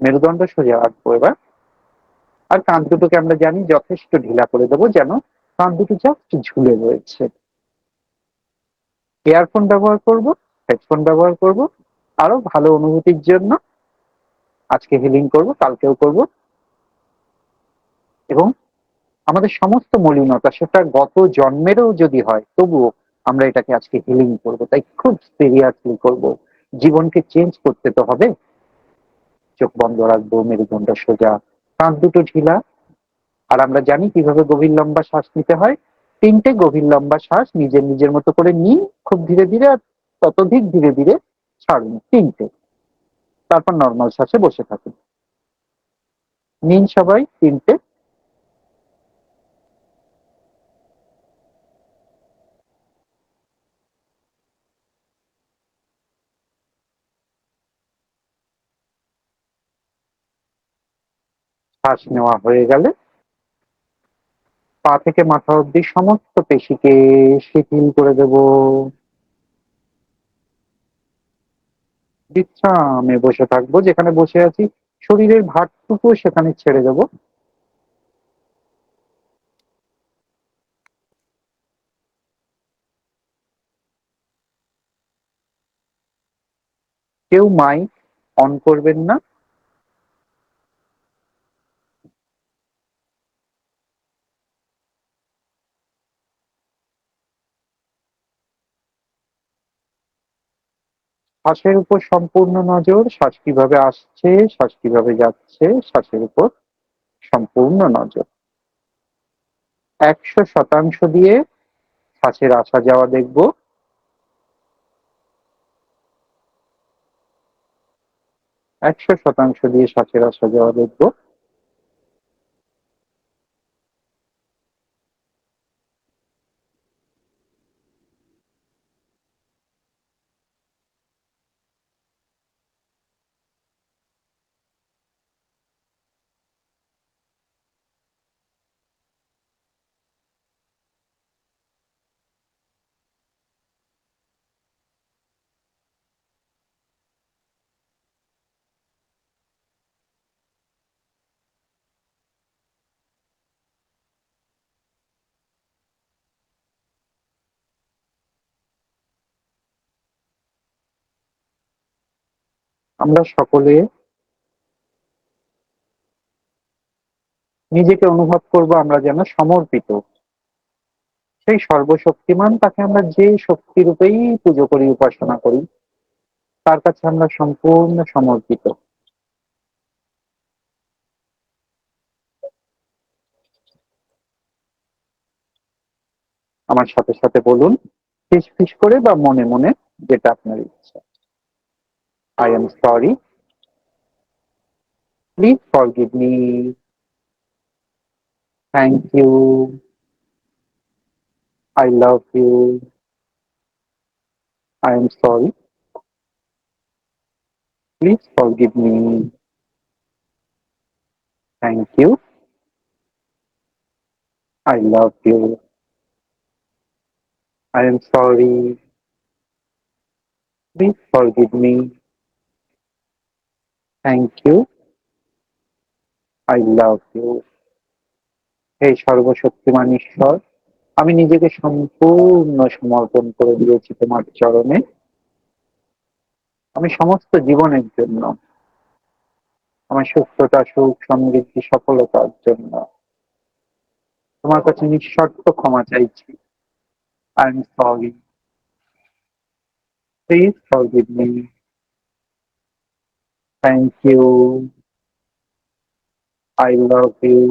মেরুদণ্ড সোজা রাখবো এবার। আর কাঁধ দুটোকে আমরা জানি যথেষ্ট ঢিলা করে দেবো, যেন কাঁধ দুটো জাস্ট ঝুলে রয়েছে। ইয়ারফোন ব্যবহার করব, হেডফোন ব্যবহার করব, আরো ভালো অনুভূতির জন্য। আজকে হিলিং করব, কালকেও করব, এবং আমাদের সমস্ত মলিনতা সেটা গত জন্মেরও যদি হয় তবুও আমরা এটাকে আজকে হিলিং করব, তাই খুব সিরিয়াসলি করব। জীবনকে চেঞ্জ করতে তো হবে। চোখ বন্ধ রাখবো, মেরুদণ্ড সোজা, কাঁধ দুটো ঢিলা। আর আমরা জানি কিভাবে গভীর লম্বা শ্বাস নিতে হয়। 3টে গভীর লম্বা শ্বাস নিজের নিজের মতো করে নিন, খুব ধীরে ধীরে, আর ততোধিক ধীরে ধীরে ছাড়ুন। 3টে। তারপর নর্মাল শ্বাসে বসে থাকুন। নিন সবাই 3টে। শ্বাস নেওয়া হয়ে গেলে পা থেকে মাথা অবধি সমস্ত পেশিকে শিথিল করে দেব। বিশ্রামে বসে থাকবো, যেখানে বসে আছি শরীরের ভারটুকু সেখানে ছেড়ে দেব। কেউ মাইক অন করবেন না। শ্বাসের উপর সম্পূর্ণ নজর। শ্বাস কিভাবে আসছে, শ্বাস কিভাবে যাচ্ছে, শ্বাসের উপর সম্পূর্ণ নজর। 100% দিয়ে শ্বাসের আসা যাওয়া দেখব। 100% দিয়ে শ্বাসের আসা যাওয়া দেখব। আমরা সকলে নিজেকে অনুভব করব আমরা যেন সমর্পিত। সেই সর্বশক্তিমান, তাকে আমরা যে শক্তি রূপেই পুজো করি, উপাসনা করি, তার কাছে আমরা সম্পূর্ণ সমর্পিত। আমার সাথে সাথে বলুন, ফিস ফিস করে বা মনে মনে, যেটা আপনার ইচ্ছা। I am sorry, please forgive me, thank you, I love you, I am sorry, please forgive me, thank you, I love you, I am sorry, please forgive me, thank you, I love you. হে সর্বশক্তিমান ঈশ্বর, আমি নিজেকে সম্পূর্ণ সমর্পণ করে দিয়েছি তোমার চরণে। আমি সমস্ত জীবনের জন্য, আমার সুস্থতা, সুখ, সমৃদ্ধি, সফলতার জন্য তোমার কাছে নিঃশর্ত ক্ষমা চাইছি। I am sorry, please forgive me, thank you, I love you,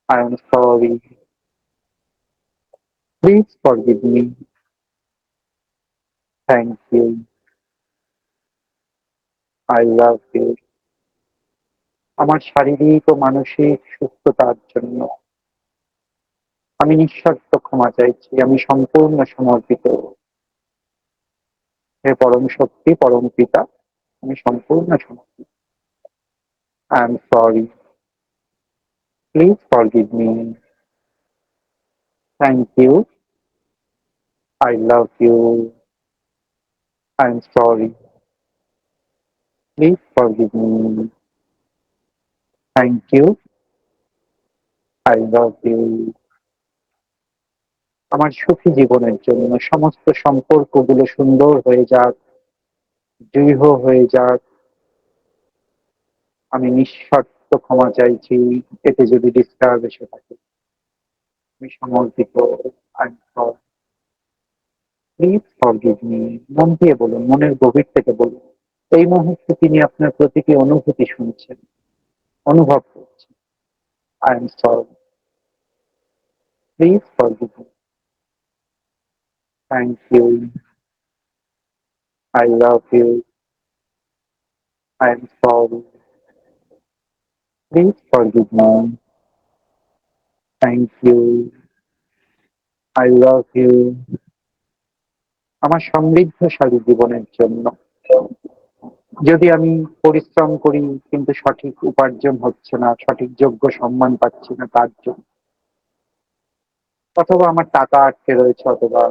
I am sorry, please forgive me, thank you, I love you. আমার শারীরিক ও মানসিক সুস্থতার জন্য আমি নিঃশর্ত ক্ষমা চাইছি। আমি সম্পূর্ণ সমর্পিত। হে পরম শক্তি, পরম পিতা, আমি সম্পূর্ণ সমর্পিত। I am sorry, please forgive me, thank you, I love you, I am sorry, Please forgive me. Thank you. I love you. আমার সুখী জীবনের জন্য সমস্ত সম্পর্কগুলো সুন্দর হয়ে যাক, দৃঢ় হয়ে যাক। আমি নিঃশর্ত ক্ষমা চাইছি, এতে যদি ডিস্টার্ব এসে থাকে। আমি সমর্পিত। I please forgive me. মন দিয়ে বলুন, মনের গভীর থেকে বলুন। এই মুহূর্তে তিনি আপনার প্রতিটি অনুভূতি শুনছেন, অনুভব করছেন। I am sorry. Please forgive me. Thank you. I love you. I am sorry. Please forgive me. Thank you. I love you. আমার সমৃদ্ধশালী জীবনের জন্য যদি আমি পরিশ্রম করি কিন্তু সঠিক উপার্জন হচ্ছে না, সঠিক যোগ্য সম্মান পাচ্ছি না তার জন্য, অথবা আমার টাকা আটকে রয়েছে, অথবা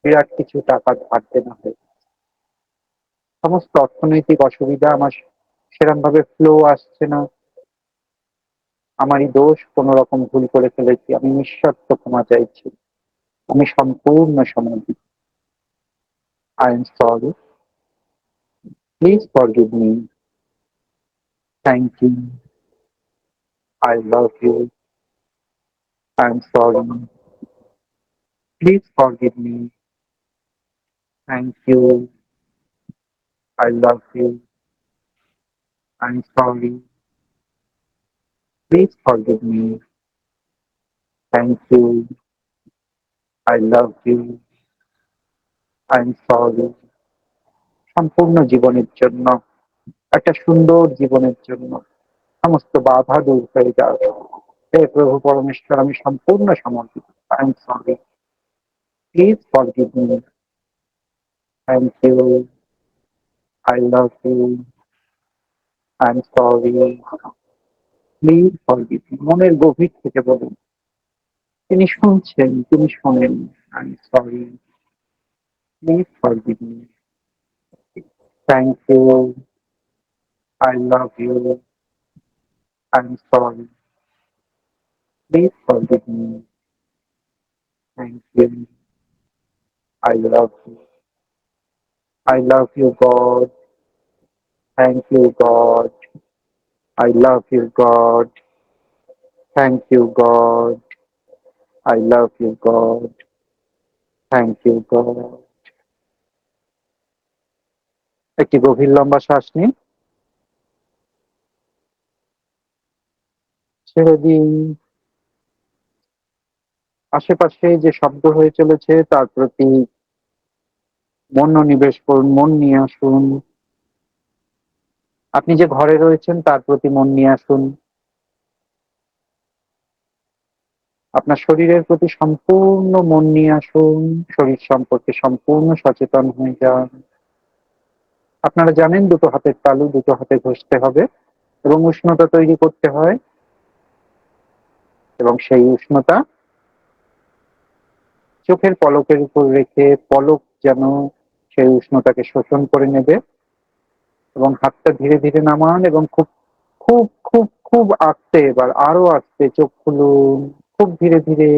বিরাট কিছু টাকা ধার দেনা হয়ে সমস্ত অর্থনৈতিক অসুবিধা, আমার সেরকম ভাবে ফ্লো আসছে না, আমারই দোষ, কোন রকম ভুল করে ফেলেছি, আমি নিঃশর্ত ক্ষমা চাইছি। আমি সম্পূর্ণ সমর্পিত। I am sorry. Please forgive me. Thank you. I love you. I am sorry. Please forgive me. Thank you. I love you. I am sorry. Please forgive me. Thank you. I love you. I am sorry. সম্পূর্ণ জীবনের জন্য, একটা সুন্দর জীবনের জন্য সমস্ত বাধা দূর হয়ে যাবে। হে প্রভু পরমেশ্বর, আমি সম্পূর্ণ সমর্পিত। I am sorry. Please forgive me. Thank you. I love you. I am sorry. Please forgive me. মনের গভীর থেকে বলুন, তিনি শুনছেন, তিনি শোনেন। I am sorry. Please forgive me. Thank you. I love you. I am sorry. Please forgive me. Thank you. I love you. I love you, God. Thank you, God. I love you, God. Thank you, God. I love you, God. Thank you, God. একটি গভীর লম্বা শ্বাস নিন, ছেড়ে দিন। আশেপাশে যে শব্দ হয়ে চলেছে তার প্রতি মনোনিবেশ করুন, মন নিয়ে আসুন। আপনি যে ঘরে রয়েছেন তার প্রতি মন নিয়ে আসুন। আপনার শরীরের প্রতি সম্পূর্ণ মন নিয়ে আসুন। শরীর সম্পর্কে সম্পূর্ণ সচেতন হয়ে যান। আপনারা জানেন দুটো হাতের তালু দুটো হাতে ঘষতে হবে এবং উষ্ণতা তৈরি করতে হয়, এবং সেই উষ্ণতা চোখের পলকের উপর রেখে পলক যেন সেই উষ্ণতাকে শোষণ করে নেবে। এবং হাতটা ধীরে ধীরে নামান এবং খুব খুব খুব খুব আস্তে, এবার আরো আস্তে চোখ খুলুন, খুব ধীরে ধীরে।